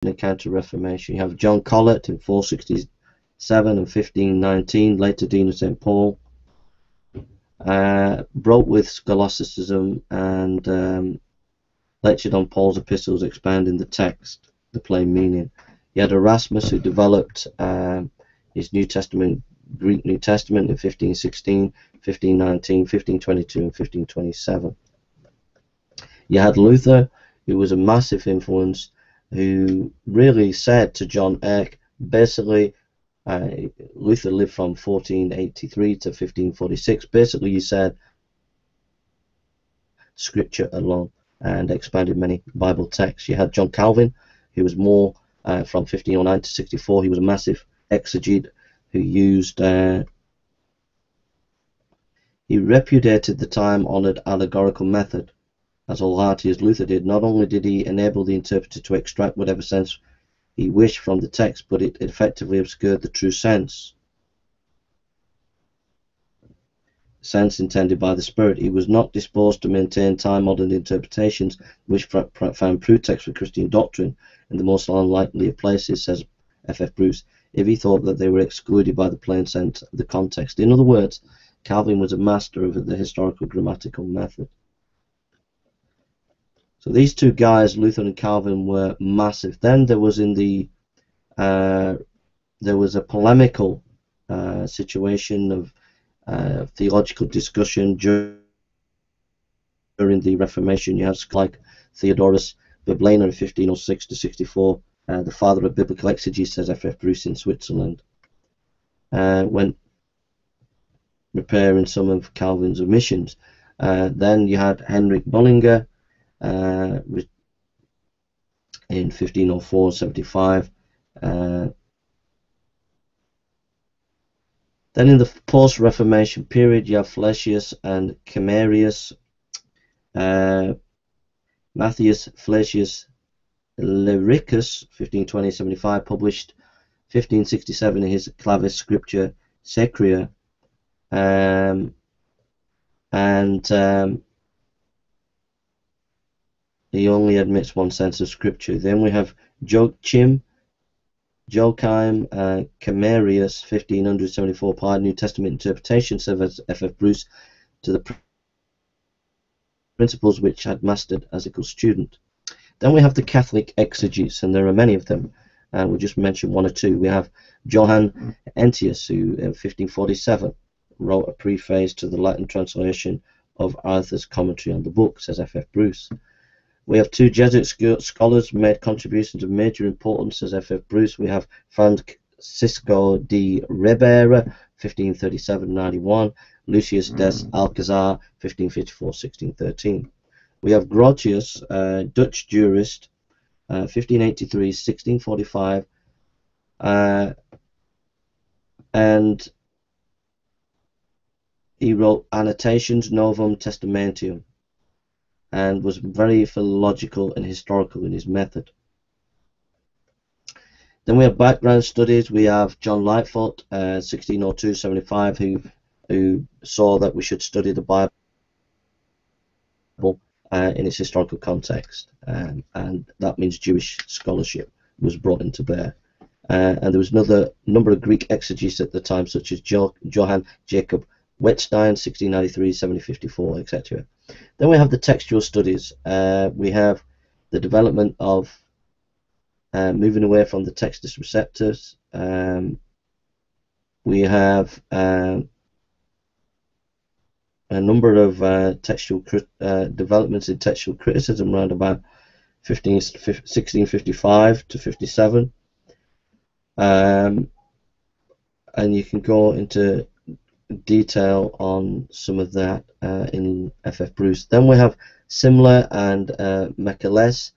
and Counter-Reformation. You have John Colet in 467 and 1519, later Dean of St. Paul. Broke with scholasticism and lectured on Paul's epistles, expanding the text, the plain meaning. You had Erasmus, who developed his New Testament, Greek New Testament in 1516, 1519, 1522, and 1527. You had Luther, who was a massive influence, who really said to John Eck, basically, Luther lived from 1483 to 1546. Basically, he said Scripture alone, and expanded many Bible texts. You had John Calvin, who was more from 1509 to 64. He was a massive exegete who used, he repudiated the time-honored allegorical method, as wholeheartedly as Luther did. Not only did he enable the interpreter to extract whatever sense he wished from the text, but it effectively obscured the true sense intended by the Spirit. He was not disposed to maintain time-modern interpretations which found pretext for Christian doctrine in the most unlikely of places, says F.F. Bruce, if he thought that they were excluded by the plain sense of the context. In other words, Calvin was a master of the historical grammatical method. So these two guys, Luther and Calvin, were massive. Then there was there was a polemical situation of theological discussion during the Reformation. You have like Theodorus Biblaner in 1506 to 64, the father of biblical exegesis, says F.F. Bruce, in Switzerland, when repairing some of Calvin's omissions. Then you had Henrik Bullinger in 1504-75. Then in the post-Reformation period, you have Flacius and Camarius. Matthias Flacius Lyricus, 1520-75, published 1567 in his Clavis Scriptura Sacra, he only admits one sense of Scripture. Then we have Joachim Camarius, 1574, applied New Testament interpretation, says F.F. Bruce, to the principles which had mastered as a good student. Then we have the Catholic exegetes, and there are many of them. We'll just mention one or two. We have Johann Entius, who in 1547 wrote a preface to the Latin translation of Arthur's commentary on the book, says F.F. Bruce. We have two Jesuit scholars who made contributions of major importance, says F.F. Bruce. We have Francisco de Ribera, 1537-91, Lucius des Alcazar, 1554-1613. We have Grotius, Dutch jurist, 1583-1645, and he wrote Annotations Novum Testamentium, and was very philological and historical in his method. Then we have background studies. We have John Lightfoot, 1602-75, who saw that we should study the Bible in its historical context, and that means Jewish scholarship was brought into bear. And there was another number of Greek exegetes at the time, such as Johann Jacob Wettstein, 1693-1754, etc. Then we have the textual studies. We have the development of moving away from the Textus Receptus. We have a number of textual developments in textual criticism around about 1655 to 57. And you can go into detail on some of that in F.F. Bruce. Then we have Simler and Michaelis,